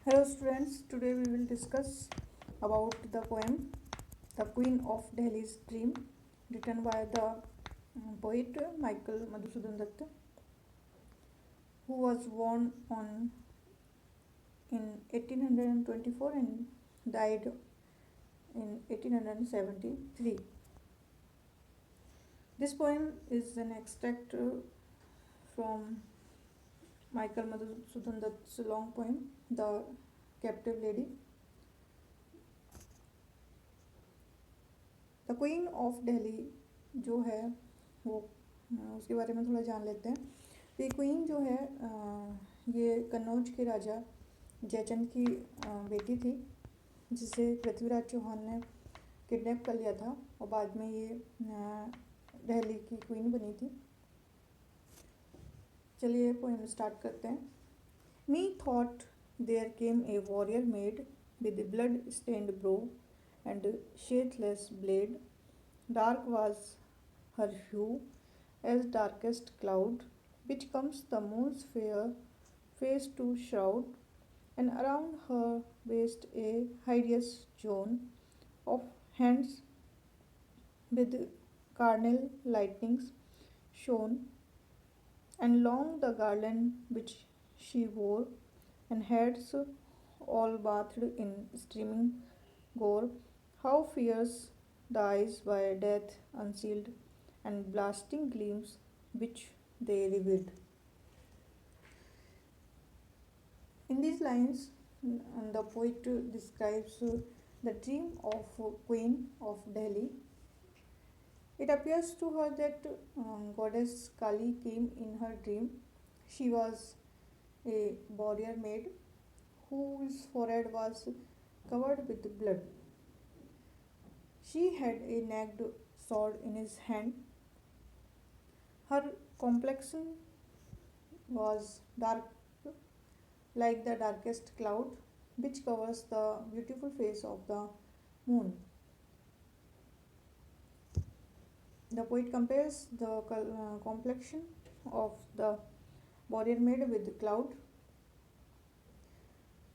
Hello students, today we will discuss about the poem The Queen of Delhi's Dream, written by the poet Michael Madhusudan Dutt, who was born on in 1824 and died in 1873. This poem is an extract from Michael Madhusudan Dutt's long poem The Captive Lady. The queen of Delhi जो है वो उसके बारे में थोड़ा जान लेते हैं। तो ये क्वीन जो है ये कन्नौज के राजा जयचंद की बेटी थी, जिसे पृथ्वीराज चौहान ने किडनैप कर लिया था और बाद में ये दिल्ली की क्वीन बनी थी। चलिए पोएम स्टार्ट करते हैं। Methought there came a warrior made with blood stained brow and sheathless blade. Dark was her hue as darkest cloud, which comes the moon's fair face to shroud, and around her waist a hideous zone of hands with carnal lightnings shone, and long the garland which she wore, and heads all bathed in streaming gore. How fierce the eyes by death unsealed, and blasting gleams which they revealed. In these lines, the poet describes the dream of Queen of Delhi. It appears to her that goddess Kali came in her dream. She was a warrior maid whose forehead was covered with blood. She had a naked sword in his hand. Her complexion was dark like the darkest cloud which covers the beautiful face of the moon. The poet compares the complexion of the warrior maid with the cloud.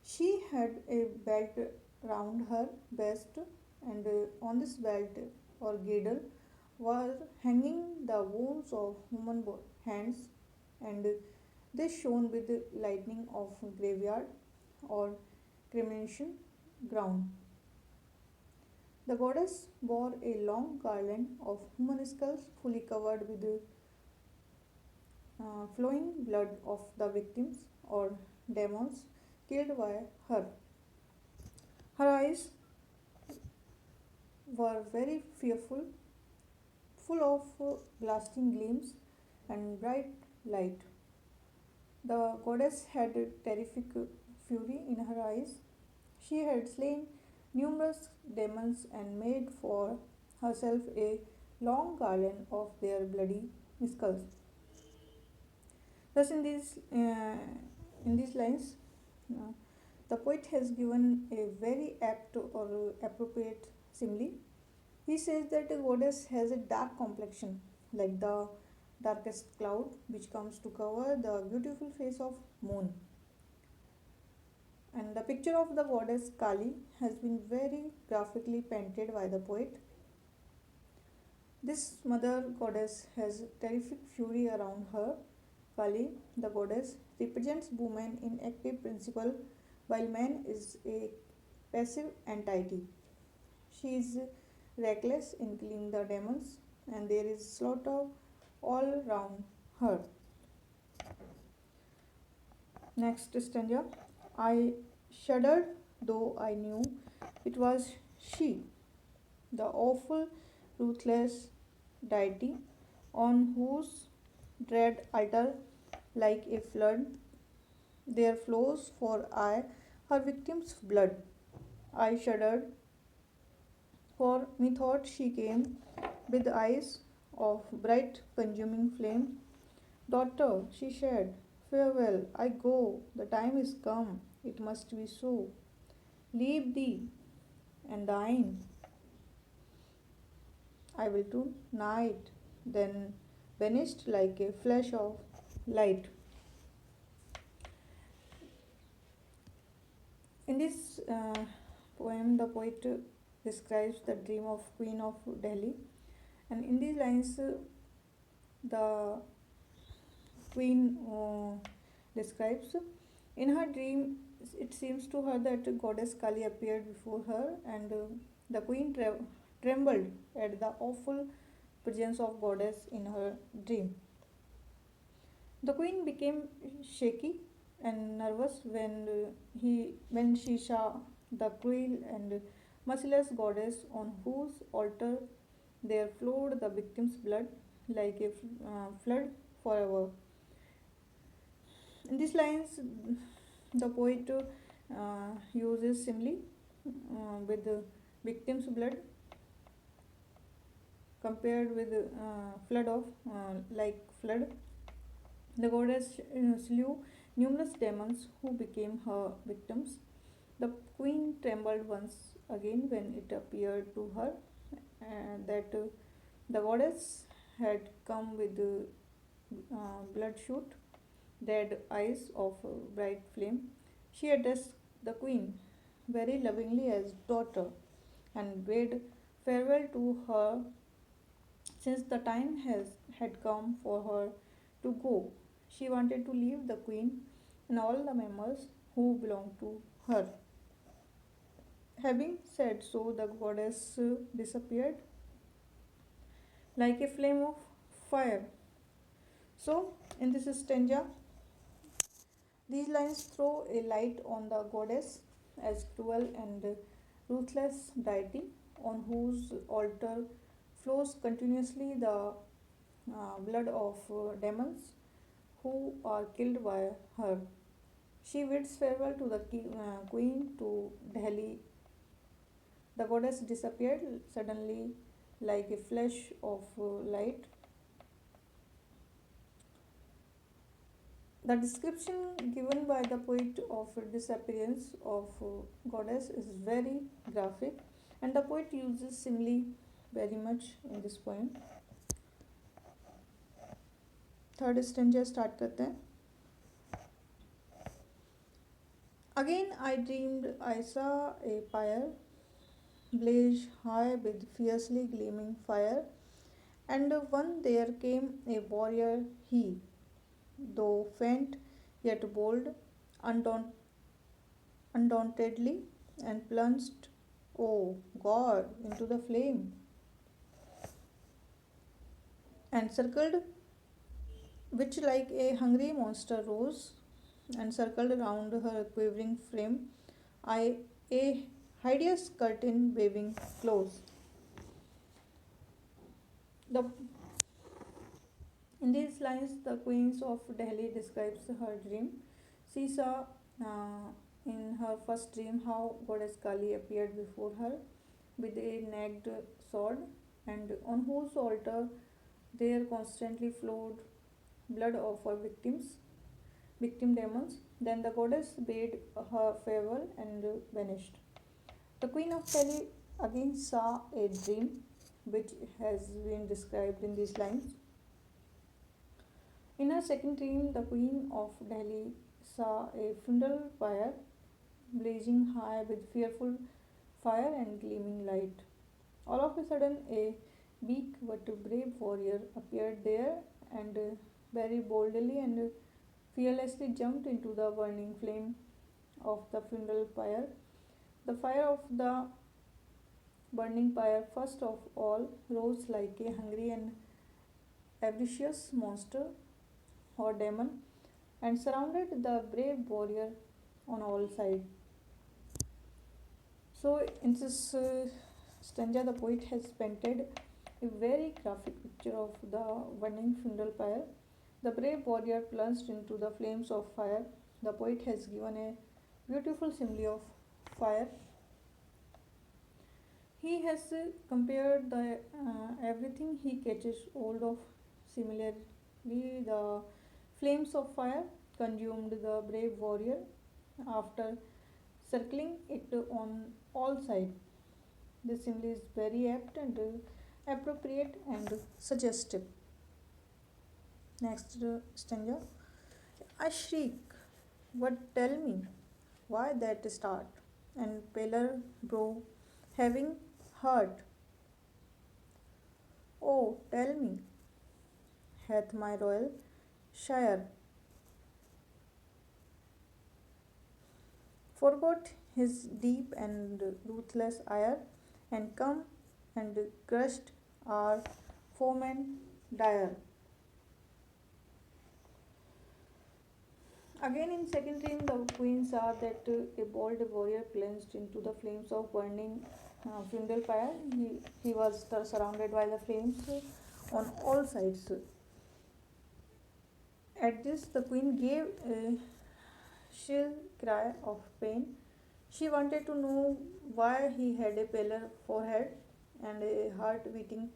She had a belt round her waist, and on this belt or girdle were hanging the wounds of human hands, and they shone with the lightning of graveyard or cremation ground. The goddess bore a long garland of human skulls fully covered with the flowing blood of the victims or demons killed by her. Her eyes were very fearful, full of blasting gleams and bright light. The goddess had a terrific fury in her eyes. She had slain numerous demons and made for herself a long garland of their bloody skulls. Thus, in these lines, uh, the poet has given a very apt or appropriate simile. He says that the goddess has a dark complexion, like the darkest cloud, which comes to cover the beautiful face of moon. And the picture of the goddess Kali has been very graphically painted by the poet. This mother goddess has terrific fury around her. Kali, the goddess, represents woman in active principle, while man is a passive entity. She is reckless in killing the demons, and there is slaughter all round her. Next stanza. I shuddered, though I knew it was she, the awful, ruthless deity, on whose dread altar, like a flood, there flows for aye her victim's blood. I shuddered, for methought she came with eyes of bright consuming flame. Daughter, she said, farewell, I go, the time is come, it must be so. Leave thee and thine, I will to night, then vanished like a flash of light. In this poem, the poet describes the dream of Queen of Delhi, and in these lines, the queen describes in her dream. It seems to her that goddess Kali appeared before her, and the queen trembled at the awful presence of goddess in her dream. The queen became shaky and nervous when she saw the cruel and merciless goddess on whose altar there flowed the victim's blood like a flood forever. In these lines, the poet uses simile with the victim's blood compared with flood of like flood. The goddess slew numerous demons who became her victims. The queen trembled once again when it appeared to her that the goddess had come with bloodshot red eyes of bright flame. She addressed the queen very lovingly as daughter and bade farewell to her since the time had come for her to go. She wanted to leave the queen and all the members who belonged to her. Having said so, the goddess disappeared like a flame of fire. So, in this stanza, these lines throw a light on the goddess as cruel and ruthless deity on whose altar flows continuously the blood of demons who are killed by her. She bids farewell to the queen to Delhi. The goddess disappeared suddenly like a flash of light. The description given by the poet of disappearance of goddess is very graphic, and the poet uses simile very much in this poem. Third stanza start करते हैं. Again I dreamed I saw a pyre blaze high with fiercely gleaming fire, and one there came a warrior he, though faint yet bold, undauntedly, and plunged, oh God, into the flame, and circled, which like a hungry monster rose and circled round her quivering frame, I a hideous curtain waving close. The In these lines, the Queens of Delhi describes her dream. She saw in her first dream how Goddess Kali appeared before her with a naked sword, and on whose altar there constantly flowed blood of her victim demons. Then the goddess bade her farewell and vanished. The Queen of Delhi again saw a dream which has been described in these lines. In her second dream, the Queen of Delhi saw a funeral pyre blazing high with fearful fire and gleaming light. All of a sudden, a weak but brave warrior appeared there and very boldly and fearlessly jumped into the burning flame of the funeral pyre. The fire of the burning pyre, first of all, rose like a hungry and avaricious monster or demon and surrounded the brave warrior on all sides. So, in this stanza, the poet has painted a very graphic picture of the burning funeral pyre. The brave warrior plunged into the flames of fire. The poet has given a beautiful simile of fire. He has compared the everything he catches hold of. Similarly, the flames of fire consumed the brave warrior after circling it on all sides. This simile is very apt and appropriate and suggestive. Next stanza. I shriek, what tell me, why that start? and paler brow, having heard, "Oh, tell me, hath my royal sire forgot his deep and ruthless ire, and come and crushed our foemen dire?" Again, in second dream, the queen saw that a bold warrior plunged into the flames of burning funeral pyre. He was surrounded by the flames on all sides. At this, the queen gave a shrill cry of pain. She wanted to know why he had a paler forehead and a heart beating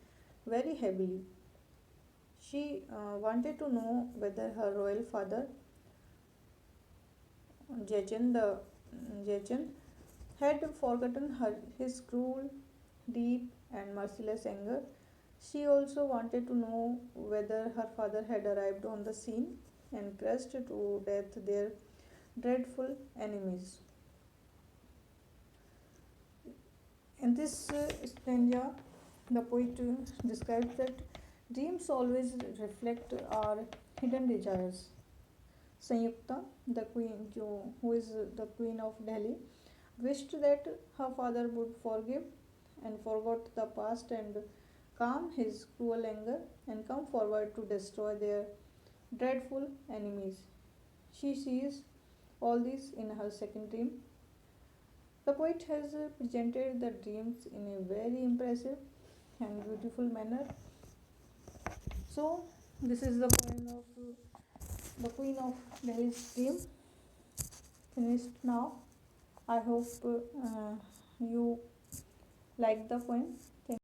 very heavily. She wanted to know whether her royal father, Jechen, Jechen, had forgotten his cruel, deep, and merciless anger. She also wanted to know whether her father had arrived on the scene and crushed to death their dreadful enemies. In this stanza, the poet describes that dreams always reflect our hidden desires. Sanyukta, the queen, who is the queen of Delhi, wished that her father would forgive and forgot the past and calm his cruel anger and come forward to destroy their dreadful enemies. She sees all this in her second dream. The poet has presented the dreams in a very impressive and beautiful manner. So, this is the poem of the Queen of Delhi's dream finished now. I hope you like the poem. Thank